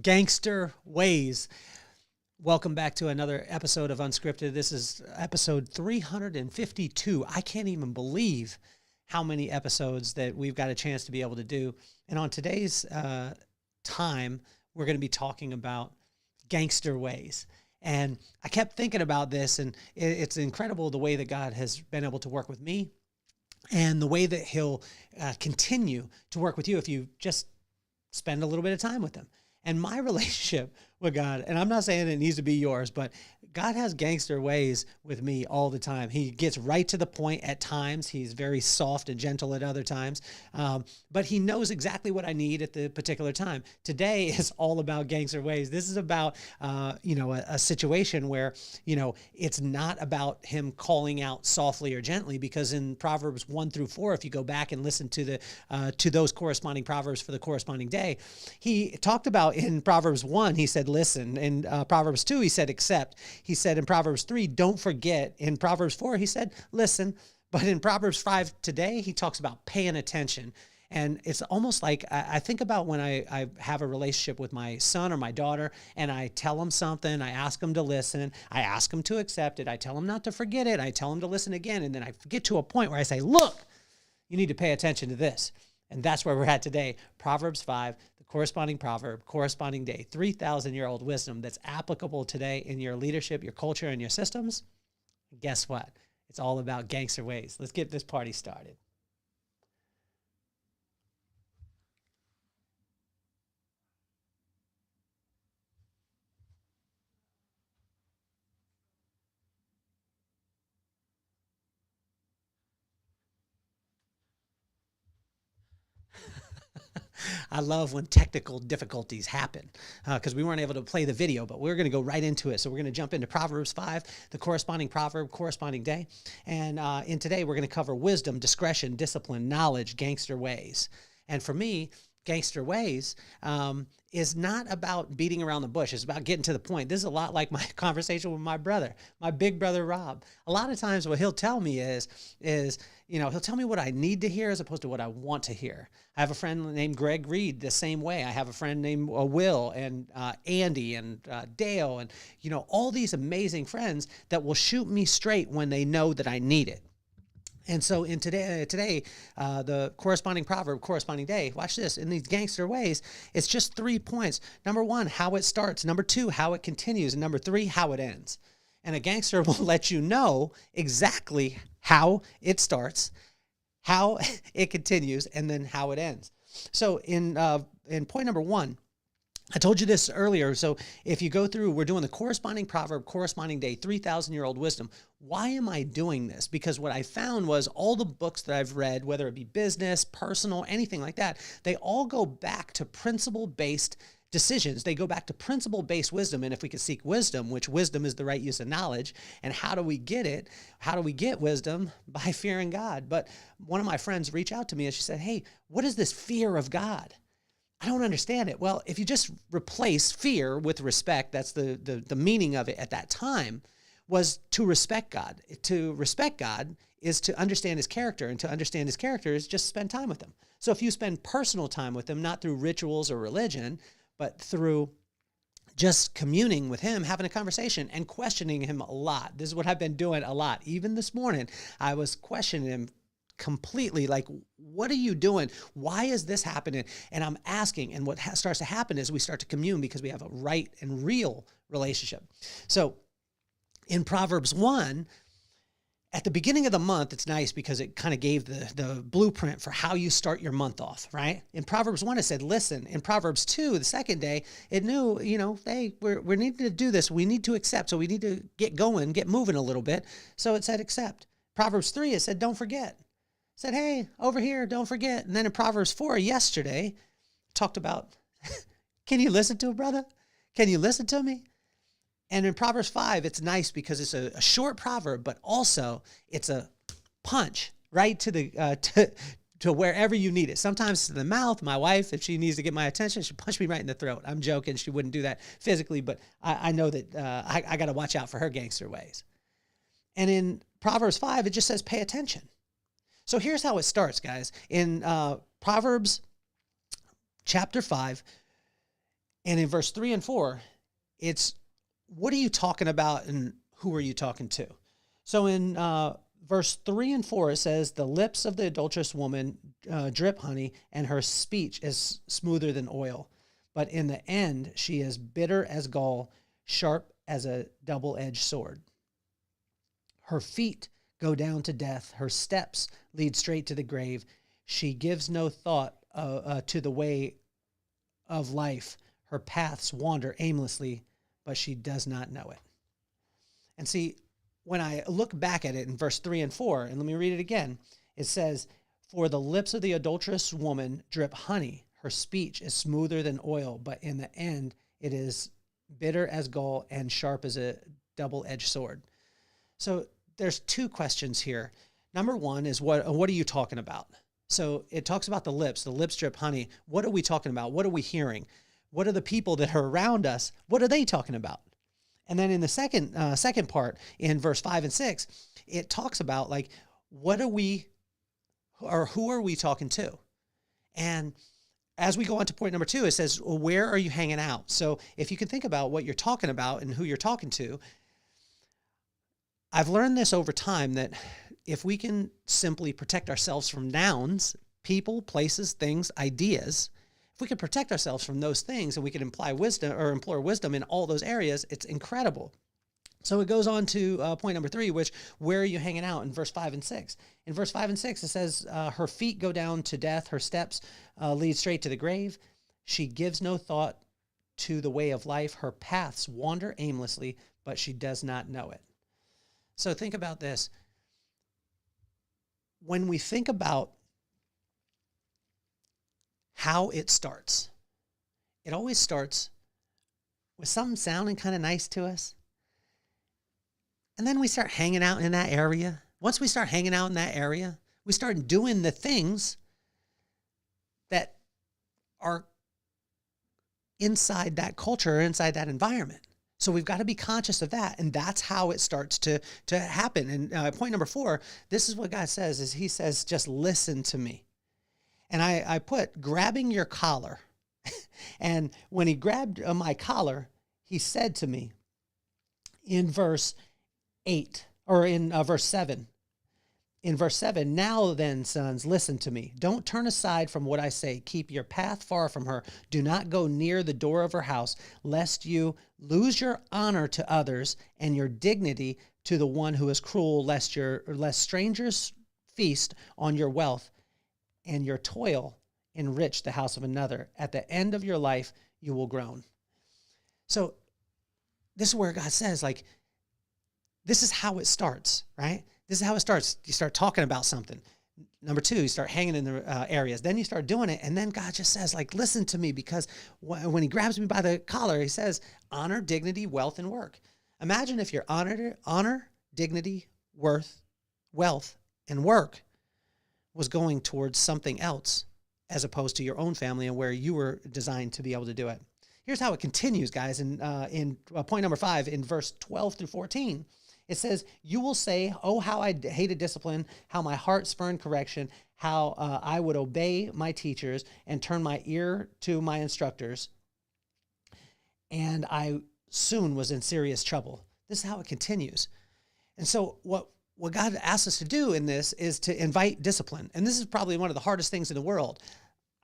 Gangster Ways. Welcome back to another episode of Unscripted. This is episode 352. I can't even believe how many episodes that we've got a chance to be able to do. And on today's time, we're going to be talking about gangster ways. And I kept thinking about this, and it's incredible the way that God has been able to work with me and the way that he'll continue to work with you if you just spend a little bit of time with him. And my relationship with God, and I'm not saying it needs to be yours, but God has gangster ways with me all the time. He gets right to the point at times. He's very soft and gentle at other times. But he knows exactly what I need at the particular time. Today is all about gangster ways. This is about, a situation where, it's not about him calling out softly or gently, because in Proverbs 1-4, if you go back and listen to to those corresponding Proverbs for the corresponding day, he talked about in Proverbs 1, he said, listen. In Proverbs 2, he said, accept. He said in Proverbs 3, don't forget. In Proverbs 4, he said, listen. But in Proverbs 5 today, he talks about paying attention. And it's almost like I think about when I have a relationship with my son or my daughter, and I tell them something, I ask them to listen, I ask them to accept it, I tell them not to forget it, I tell them to listen again, and then I get to a point where I say, look, you need to pay attention to this. And that's where we're at today. Proverbs 5, the corresponding proverb, corresponding day, 3,000-year-old wisdom that's applicable today in your leadership, your culture, and your systems. And guess what? It's all about gangster ways. Let's get this party started. I love when technical difficulties happen because we weren't able to play the video, but we're going to go right into it. So we're going to jump into Proverbs 5, the corresponding proverb, corresponding day. And in today, we're going to cover wisdom, discretion, discipline, knowledge, gangster ways. And for me, gangster ways is not about beating around the bush. It's about getting to the point. This is a lot like my conversation with my brother, my big brother, Rob. A lot of times what he'll tell me is he'll tell me what I need to hear as opposed to what I want to hear. I have a friend named Greg Reed the same way. I have a friend named Will and Andy and Dale and, all these amazing friends that will shoot me straight when they know that I need it. And so in today, the corresponding proverb, corresponding day, watch this, in these gangster ways, it's just 3 points. Number 1, how it starts. Number 2, how it continues. And number 3, how it ends. And a gangster will let you know exactly how it starts, how it continues, and then how it ends. So in point number 1, I told you this earlier. So if you go through, we're doing the corresponding proverb, corresponding day, 3,000-year-old wisdom. Why am I doing this? Because what I found was all the books that I've read, whether it be business, personal, anything like that, they all go back to principle-based decisions. They go back to principle-based wisdom. And if we could seek wisdom, which wisdom is the right use of knowledge, and how do we get it? How do we get wisdom? By fearing God. But one of my friends reached out to me and she said, hey, what is this fear of God? I don't understand it. Well, if you just replace fear with respect, that's the meaning of it at that time, was to respect God. To respect God is to understand his character, and to understand his character is just spend time with him. So if you spend personal time with him, not through rituals or religion, but through just communing with him, having a conversation and questioning him a lot. This is what I've been doing a lot. Even this morning, I was questioning him completely, like, what are you doing? Why is this happening? And I'm asking, and what starts to happen is we start to commune because we have a right and real relationship. So in Proverbs 1, at the beginning of the month, it's nice because it kind of gave the blueprint for how you start your month off, right? In Proverbs 1, it said, listen. In Proverbs 2, the second day, it knew, hey, we're needing to do this. We need to accept. So we need to get going, get moving a little bit. So it said, accept. Proverbs 3, it said, don't forget. Said, hey, over here, don't forget. And then in Proverbs 4 yesterday, talked about, can you listen to it, brother? Can you listen to me? And in Proverbs 5, it's nice because it's a short proverb, but also it's a punch right to the to wherever you need it. Sometimes to the mouth. My wife, if she needs to get my attention, she'll punch me right in the throat. I'm joking. She wouldn't do that physically, but I know that I got to watch out for her gangster ways. And in Proverbs 5, it just says pay attention. So here's how it starts, guys. In Proverbs chapter 5, And in verse 3 and 4, it's what are you talking about and who are you talking to? So in verse 3 and 4, it says, the lips of the adulterous woman drip honey, and her speech is smoother than oil. But in the end, she is bitter as gall, sharp as a double-edged sword. Her feet go down to death. Her steps lead straight to the grave. She gives no thought to the way of life. Her paths wander aimlessly, but she does not know it. And see, when I look back at it in verse 3 and 4, and let me read it again, it says, for the lips of the adulterous woman drip honey. Her speech is smoother than oil, but in the end, it is bitter as gall and sharp as a double-edged sword. So there's two questions here. Number one is what are you talking about? So it talks about the lips drip honey. What are we talking about? What are we hearing? What are the people that are around us? What are they talking about? And then in the second part, in verse 5 and 6, it talks about like, what are we, or who are we talking to? And as we go on to point number 2, it says, well, where are you hanging out? So if you can think about what you're talking about and who you're talking to, I've learned this over time that if we can simply protect ourselves from nouns, people, places, things, ideas, if we can protect ourselves from those things and we can imply wisdom or implore wisdom in all those areas, it's incredible. So it goes on to point number 3, which, where are you hanging out, in verse 5 and 6? In verse 5 and 6, it says, her feet go down to death. Her steps lead straight to the grave. She gives no thought to the way of life. Her paths wander aimlessly, but she does not know it. So think about this. When we think about how it starts, it always starts with something sounding kind of nice to us. And then we start hanging out in that area. Once we start hanging out in that area, we start doing the things that are inside that culture, inside that environment. So we've got to be conscious of that. And that's how it starts to happen. And point number 4, this is what God says, is he says, just listen to me. And I put grabbing your collar. And when he grabbed my collar, he said to me in verse 8, or in verse 7. In verse 7, now then, sons, listen to me. Don't turn aside from what I say. Keep your path far from her. Do not go near the door of her house, lest you lose your honor to others and your dignity to the one who is cruel, lest strangers feast on your wealth and your toil enrich the house of another. At the end of your life, you will groan. So this is where God says, like, this is how it starts, right? This is how it starts. You start talking about something. Number 2, you start hanging in the areas. Then you start doing it. And then God just says, like, listen to me, because when he grabs me by the collar, he says, honor, dignity, wealth, and work. Imagine if your honor, dignity, wealth, and work was going towards something else as opposed to your own family and where you were designed to be able to do it. Here's how it continues, guys. In point number 5, in verse 12 through 14, it says, you will say, oh, how I hated discipline, how my heart spurned correction, how I would obey my teachers and turn my ear to my instructors. And I soon was in serious trouble. This is how it continues. And so what God asks us to do in this is to invite discipline. And this is probably one of the hardest things in the world.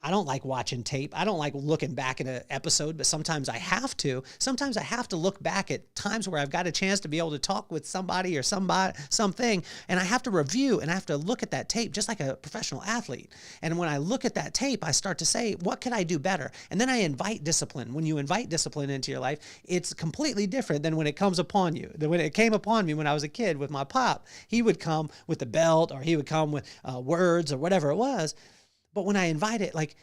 I don't like watching tape. I don't like looking back at an episode, but sometimes I have to. Sometimes I have to look back at times where I've got a chance to be able to talk with somebody or something, and I have to review and I have to look at that tape just like a professional athlete. And when I look at that tape, I start to say, what could I do better? And then I invite discipline. When you invite discipline into your life, it's completely different than when it comes upon you. When it came upon me when I was a kid with my pop, he would come with the belt, or he would come with words or whatever it was. But when I invite it, like,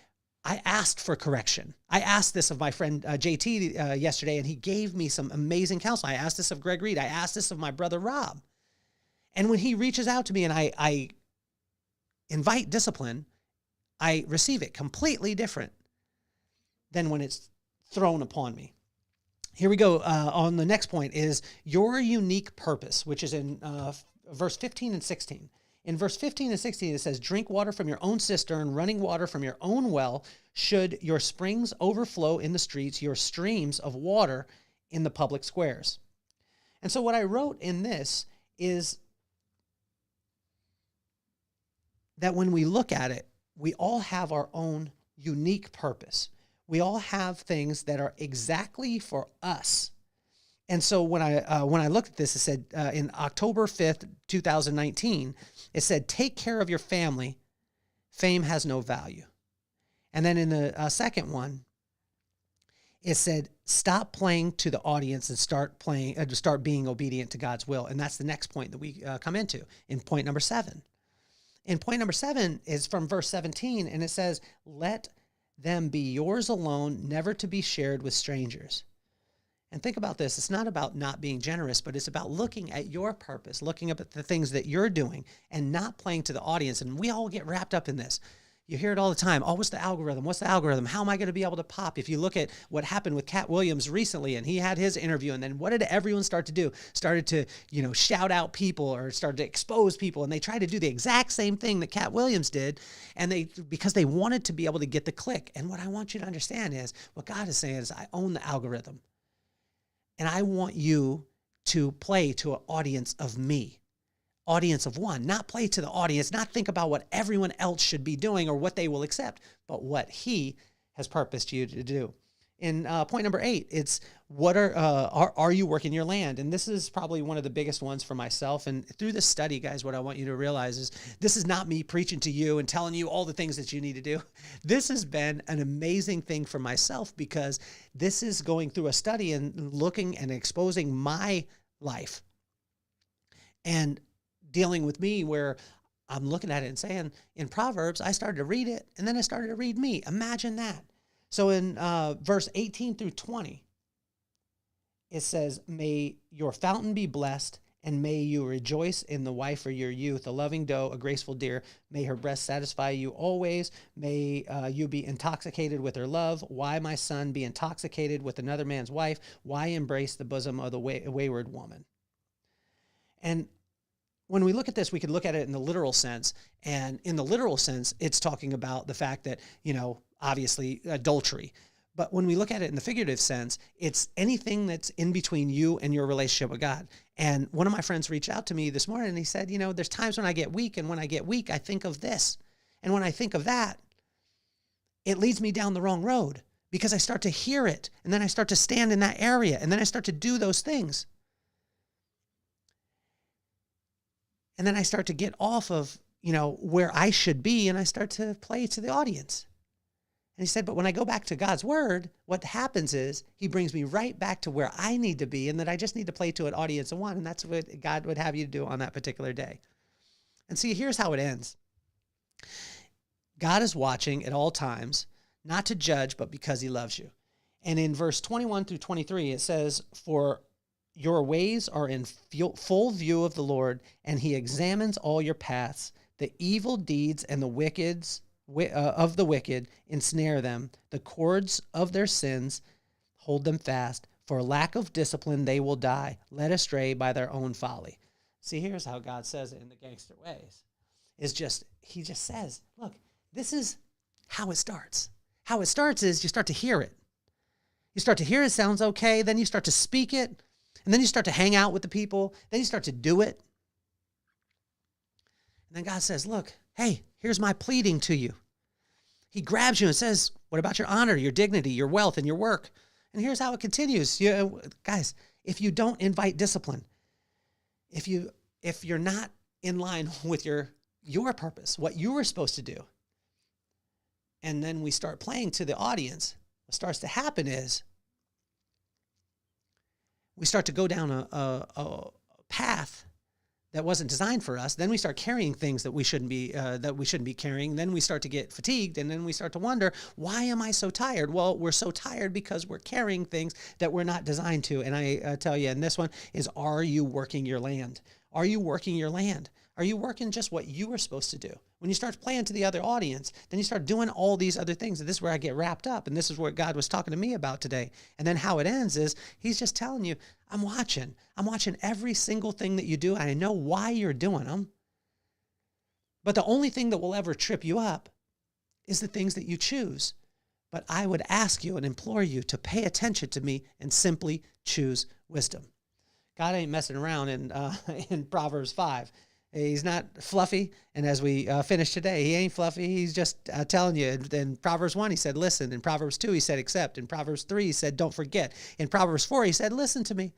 I asked for correction. I asked this of my friend JT yesterday, and he gave me some amazing counsel. I asked this of Greg Reed. I asked this of my brother Rob. And when he reaches out to me and I invite discipline, I receive it completely different than when it's thrown upon me. Here we go. On the next point is your unique purpose, which is in verse 15 and 16. In verse 15 and 16, it says, drink water from your own cistern, running water from your own well. Should your springs overflow in the streets, your streams of water in the public squares. And so what I wrote in this is that when we look at it, we all have our own unique purpose. We all have things that are exactly for us. And so when I looked at this, it said in October 5th, 2019, it said, take care of your family. Fame has no value. And then in the second one, it said, stop playing to the audience and start being obedient to God's will. And that's the next point that we come into in point number 7. And point number 7 is from verse 17, and it says, let them be yours alone, never to be shared with strangers. And think about this. It's not about not being generous, but it's about looking at your purpose, looking up at the things that you're doing and not playing to the audience. And we all get wrapped up in this. You hear it all the time. Oh, what's the algorithm? What's the algorithm? How am I going to be able to pop? If you look at what happened with Cat Williams recently, and he had his interview, and then what did everyone start to do? Started to, shout out people or started to expose people. And they tried to do the exact same thing that Cat Williams did. And because they wanted to be able to get the click. And what I want you to understand is what God is saying is I own the algorithm. And I want you to play to an audience of me. Audience of one, not play to the audience, not think about what everyone else should be doing or what they will accept, but what he has purposed you to do. In point number 8, it's what are you working your land? And this is probably one of the biggest ones for myself. And through this study, guys, what I want you to realize is this is not me preaching to you and telling you all the things that you need to do. This has been an amazing thing for myself because this is going through a study and looking and exposing my life and dealing with me where I'm looking at it and saying, in Proverbs, I started to read it, and then I started to read me. Imagine that. So in verse 18 through 20, it says, may your fountain be blessed, and may you rejoice in the wife of your youth, a loving doe, a graceful deer. May her breast satisfy you always. May you be intoxicated with her love. Why, my son, be intoxicated with another man's wife? Why embrace the bosom of the wayward woman? And when we look at this, we could look at it in the literal sense. And in the literal sense, it's talking about the fact that, obviously adultery. But when we look at it in the figurative sense, it's anything that's in between you and your relationship with God. And one of my friends reached out to me this morning and he said, there's times when I get weak, and when I get weak, I think of this. And when I think of that, it leads me down the wrong road because I start to hear it. And then I start to stand in that area. And then I start to do those things. And then I start to get off of, where I should be, and I start to play to the audience. And he said, but when I go back to God's word, what happens is he brings me right back to where I need to be, and that I just need to play to an audience of one. And that's what God would have you do on that particular day. And see, here's how it ends. God is watching at all times, not to judge, but because he loves you. And in verse 21 through 23, it says, for your ways are in full view of the Lord, and he examines all your paths. The evil deeds and the of the wicked ensnare them. The cords of their sins hold them fast. For lack of discipline, they will die, led astray by their own folly. See, here's how God says it in the Gangster Ways. He just says, look, this is how it starts. How it starts is you start to hear it. You start to hear it sounds okay. Then you start to speak it. And then you start to hang out with the people. Then you start to do it. And then God says, look, hey, here's my pleading to you. He grabs you and says, what about your honor, your dignity, your wealth, and your work? And here's how it continues. Guys, if you don't invite discipline, if you're not in line with your purpose, what you were supposed to do, and then we start playing to the audience, what starts to happen is we start to go down a path that wasn't designed for us. Then we start carrying things that we shouldn't be carrying. Then we start to get fatigued, and then we start to wonder, why am I so tired? Well, we're so tired because we're carrying things that we're not designed to. And I tell you, and this one is, are you working your land? Are you working your land? Are you working just what you were supposed to do? When you start playing to the other audience, then you start doing all these other things. And this is where I get wrapped up. And this is what God was talking to me about today. And then how it ends is he's just telling you, I'm watching. I'm watching every single thing that you do. And I know why you're doing them. But the only thing that will ever trip you up is the things that you choose. But I would ask you and implore you to pay attention to me and simply choose wisdom. God ain't messing around in Proverbs 5. He's not fluffy. And as we finish today, he ain't fluffy. He's just telling you. In Proverbs 1, he said, listen. In Proverbs 2, he said, accept. In Proverbs 3, he said, don't forget. In Proverbs 4, he said, listen to me.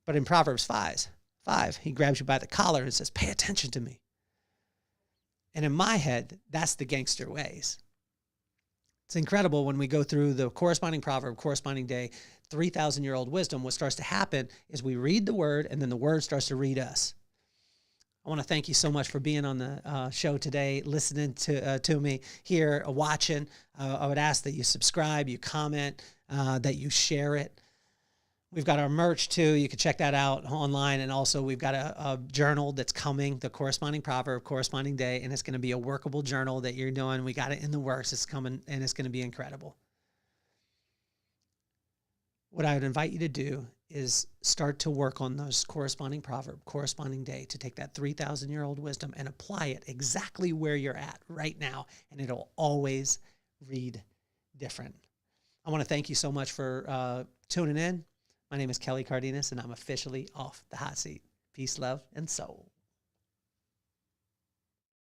But in Proverbs 5, he grabs you by the collar and says, pay attention to me. And in my head, that's the gangster ways. It's incredible when we go through the corresponding proverb, corresponding day, 3,000-year-old wisdom. What starts to happen is we read the word, and then the word starts to read us. I want to thank you so much for being on the show today, listening to me here, watching. I would ask that you subscribe, you comment, that you share it. We've got our merch too. You can check that out online. And also we've got a journal that's coming, the corresponding proverb, corresponding day, and it's going to be a workable journal that you're doing. We got it in the works. It's coming and it's going to be incredible. What I would invite you to do is start to work on those corresponding proverb, corresponding day, to take that 3,000-year-old wisdom and apply it exactly where you're at right now. And it'll always read different. I want to thank you so much for tuning in. My name is Kelly Cardenas, and I'm officially off the hot seat. Peace, love, and soul.